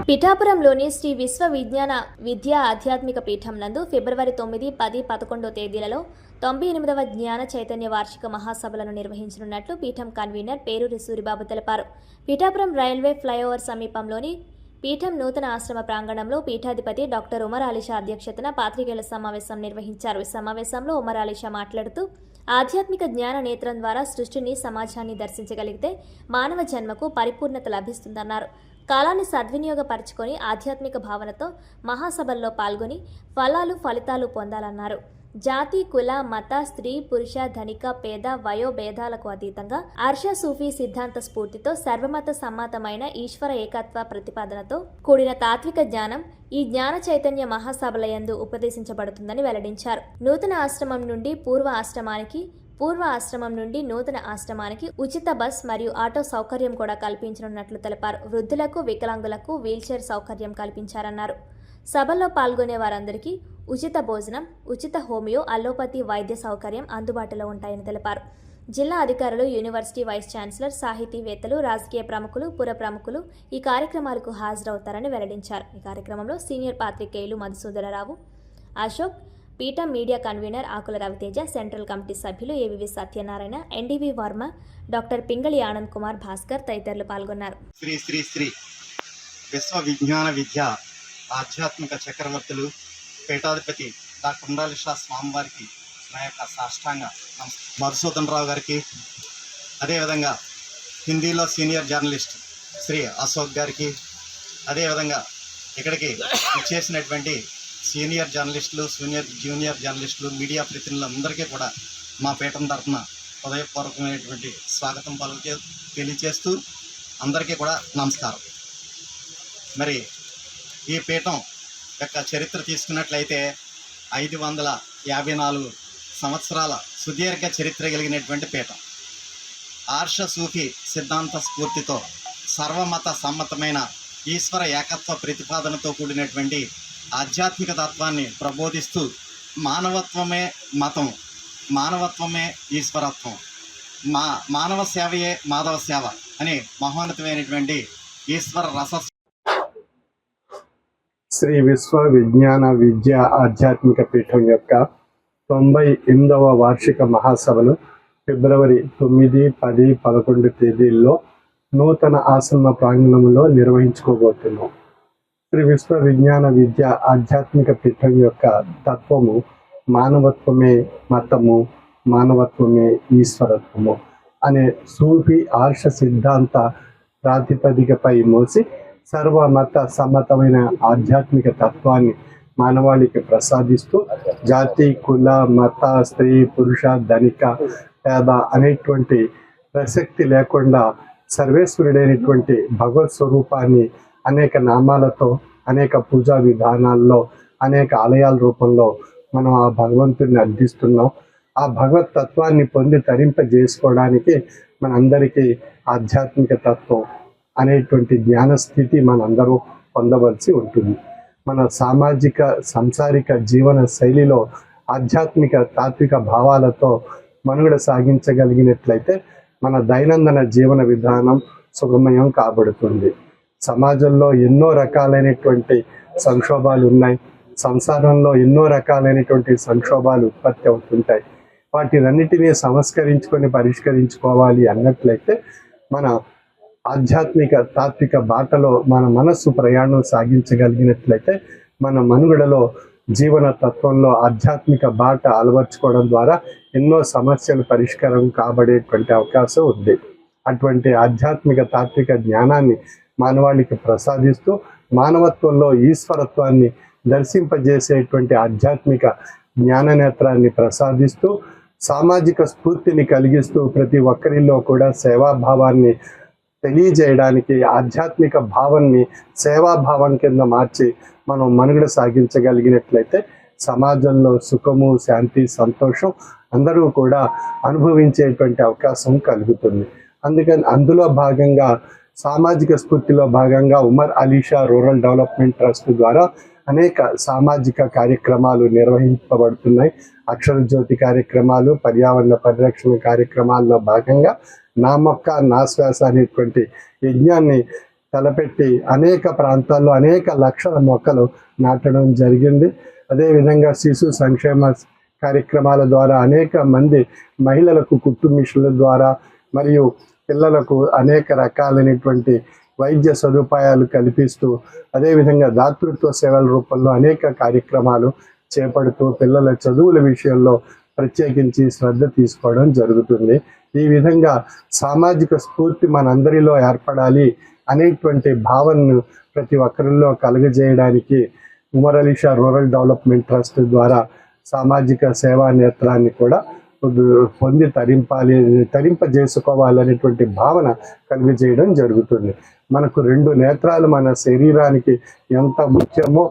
పిఠాపురంలోని శ్రీ విశ్వ విజ్ఞాన విద్యా ఆధ్యాత్మిక పీఠం నందు ఫిబ్రవరి 9, 10, 11 తేదీలలో 98వ జ్ఞాన చైతన్య వార్షిక మహాసభలను నిర్వహించనున్నట్లు పీఠం కన్వీనర్ పేరూరి సూరిబాబు తెలిపారు. పిఠాపురం రైల్వే ఫ్లైఓవర్ సమీపంలోని పీఠం నూతన ఆశ్రమ ప్రాంగణంలో పీఠాధిపతి డాక్టర్ ఉమర్ అలీషా అధ్యక్షతన పాత్రికేయుల సమావేశం నిర్వహించారు. ఈ సమావేశంలో ఉమర్ అలీషా మాట్లాడుతూ ఆధ్యాత్మిక జ్ఞాన నేత్రం ద్వారా సృష్టిని, సమాజాన్ని దర్శించగలిగితే మానవ జన్మకు పరిపూర్ణత లభిస్తుందన్నారు. కాలాన్ని సద్వినియోగపరచుకొని ఆధ్యాత్మిక భావనతో మహాసభల్లో పాల్గొని ఫలితాలు పొందాలన్నారు. జాతి, కుల, మత, స్త్రీ, పురుష, ధనిక, పేద, వయో భేదాలకు అతీతంగా ఆర్ష సూఫీ సిద్ధాంత స్ఫూర్తితో సర్వమత సమ్మతమైన ఈశ్వర ఏకత్వ ప్రతిపాదనతో కూడిన తాత్విక జ్ఞానం ఈ జ్ఞాన చైతన్య మహాసభల యందు ఉపదేశించబడుతుందని వెల్లడించారు. నూతన ఆశ్రమం నుండి పూర్వ ఆశ్రమం నుండి నూతన ఆశ్రమానికి ఉచిత బస్ మరియు ఆటో సౌకర్యం కూడా కల్పించనున్నట్లు తెలిపారు. వృద్ధులకు, వికలాంగులకు వీల్చైర్ సౌకర్యం కల్పించారన్నారు. సభలో పాల్గొనే వారందరికీ ఉచిత భోజనం, ఉచిత హోమియో, అల్లోపతి వైద్య సౌకర్యం అందుబాటులో ఉంటాయని తెలిపారు. జిల్లా అధికారులు, యూనివర్సిటీ వైస్ ఛాన్సలర్, సాహితీవేత్తలు, రాజకీయ ప్రముఖులు, పుర ప్రముఖులు ఈ కార్యక్రమాలకు హాజరవుతారని వెల్లడించారు. ఈ కార్యక్రమంలో సీనియర్ పాత్రికేయులు మధుసూదరరావు, అశోక్, పీఠం మీడియా కన్వీనర్ ఆకుల రవితేజ, సెంట్రల్ కమిటీ సభ్యులు AVV Satyanarayana, NDV Varma, doctor Pingali Anand Kumar, Bhaskar తదితరులు పాల్గొన్నారు. శ్రీ శ్రీ శ్రీ విశ్వ విజ్ఞాన విద్య ఆధ్యాత్మిక చక్రవర్తులు పీఠాధిపతి డాక్టర్ ఉమర్ అలీషా స్వామివారికి నా యొక్క సాష్టాంగ మధుసూదన్ రావు గారికి, అదేవిధంగా హిందీలో సీనియర్ జర్నలిస్ట్ శ్రీ అశోక్ గారికి, అదేవిధంగా ఇక్కడికి ఇచ్చేసినటువంటి సీనియర్ జర్నలిస్టులు, జూనియర్ జర్నలిస్టులు, మీడియా ప్రతినిధులందరికీ కూడా మా పీఠం తరఫున హృదయపూర్వకమైనటువంటి స్వాగతం తెలియజేస్తూ అందరికీ కూడా నమస్కారం. మరి ఈ పీఠం యొక్క చరిత్ర తీసుకున్నట్లయితే 554 సంవత్సరాల సుదీర్ఘ చరిత్ర కలిగినటువంటి పీఠం. ఆర్ష సూఫీ సిద్ధాంత స్ఫూర్తితో సర్వమత సమ్మతమైన ఈశ్వర ఏకత్వ ప్రతిపాదనతో కూడినటువంటి ఆధ్యాత్మిక తత్వాన్ని ప్రబోధిస్తూ మానవత్వమే మతం, మానవత్వమే ఈశ్వరత్వం, మానవ సేవయే మాధవ సేవ అనే మహోన్నతమైనటువంటి ఈశ్వర రస శ్రీ విశ్వ విజ్ఞాన విద్య ఆధ్యాత్మిక పీఠం యొక్క 98వ వార్షిక మహాసభలు ఫిబ్రవరి 9, 10, 11 తేదీల్లో నూతన ఆశ్రమ ప్రాంగణంలో నిర్వహించుకోబోతున్నాం. శ్రీ విశ్వ విజ్ఞాన విద్య ఆధ్యాత్మిక పీఠం యొక్క తత్వము మానవత్వమే మతము, మానవత్వమే ఈశ్వరత్వము అనే సూఫీ ఆర్ష సిద్ధాంత ప్రాతిపదికపై మోసి సర్వమత సమ్మతమైన ఆధ్యాత్మిక తత్వాన్ని మానవాళికి ప్రసాదిస్తూ జాతి, కుల, మత, స్త్రీ, పురుష, ధనిక, పేద అనేటువంటి ప్రసక్తి లేకుండా సర్వేశ్వరుడైనటువంటి భగవత్ స్వరూపాన్ని అనేక నామాలతో, అనేక పూజా విధానాల్లో, అనేక ఆలయాల రూపంలో మనం ఆ భగవంతుడిని అర్థిస్తున్నాం. ఆ భగవత్ తత్వాన్ని పొంది తరింపజేసుకోవడానికి మనందరికీ ఆధ్యాత్మిక తత్వం అనేటువంటి జ్ఞానస్థితి మనందరూ పొందవలసి ఉంటుంది. మన సామాజిక సంసారిక జీవన శైలిలో ఆధ్యాత్మిక తాత్విక భావాలతో మనుగడ సాగించగలిగినట్లయితే మన దైనందిన జీవన విధానం సుగమయం కాబడుతుంది. సమాజంలో ఎన్నో రకాలైనటువంటి సంక్షోభాలు ఉన్నాయి. సంసారంలో ఎన్నో రకాలైనటువంటి సంక్షోభాలు ఉత్పత్తి అవుతుంటాయి. వాటినన్నిటినీ సంస్కరించుకొని పరిష్కరించుకోవాలి అన్నట్లయితే మన ఆధ్యాత్మిక తాత్విక బాటలో మన మనస్సు ప్రయాణం సాగించగలిగినట్లయితే మన మనుగడలో జీవన తత్వంలో ఆధ్యాత్మిక బాట అలవర్చుకోవడం ద్వారా ఎన్నో సమస్యలు పరిష్కారం కాబడేటువంటి అవకాశం ఉంది. అటువంటి ఆధ్యాత్మిక తాత్విక జ్ఞానాన్ని మానవాళికి ప్రసాదిస్తూ మానవత్వంలో ఈశ్వరత్వాన్ని దర్శింపజేసేటువంటి ఆధ్యాత్మిక జ్ఞాన నేత్రాన్ని ప్రసాదిస్తూ సామాజిక స్ఫూర్తిని కలిగిస్తూ ప్రతి ఒక్కరిలో కూడా సేవాభావాన్ని తెలియజేయడానికి ఆధ్యాత్మిక భావాన్ని సేవాభావం కింద మార్చి మనం మనుగడ సాగించగలిగినట్లయితే సమాజంలో సుఖము, శాంతి, సంతోషం అందరూ కూడా అనుభవించేటువంటి అవకాశం కలుగుతుంది. అందుకని అందులో భాగంగా సామాజిక స్ఫూర్తిలో భాగంగా Umar Alisha rural development trust ద్వారా అనేక సామాజిక కార్యక్రమాలు నిర్వహించబడుతున్నాయి. అక్షర జ్యోతి కార్యక్రమాలు, పర్యావరణ పరిరక్షణ కార్యక్రమాల్లో భాగంగా నా మొక్క నా శ్వాస అనేటువంటి యజ్ఞాన్ని తలపెట్టి అనేక ప్రాంతాల్లో అనేక లక్షల మొక్కలు నాటడం జరిగింది. అదేవిధంగా శిశు సంక్షేమ కార్యక్రమాల ద్వారా అనేక మంది మహిళలకు కుట్టు మిషన్ల ద్వారా మరియు పిల్లలకు అనేక రకాలైనటువంటి వైద్య సదుపాయాలు కల్పిస్తూ అదేవిధంగా దాతృత్వ సేవల రూపంలో అనేక కార్యక్రమాలు చేపడుతూ పిల్లల చదువుల విషయంలో ప్రత్యేకించి శ్రద్ధ తీసుకోవడం జరుగుతుంది. ఈ విధంగా సామాజిక స్ఫూర్తి మనందరిలో ఏర్పడాలి అనేటువంటి భావనను ప్రతి ఒక్కరిలో కలుగజేయడానికి Umar Ali Shah rural development trust ద్వారా సామాజిక సేవా నేత్రాన్ని కూడా పొంది తరింపజేసుకోవాలనేటువంటి భావన కలుగజేయడం జరుగుతుంది. మనకు 2 నేత్రాలు మన శరీరానికి ఎంత ముఖ్యమో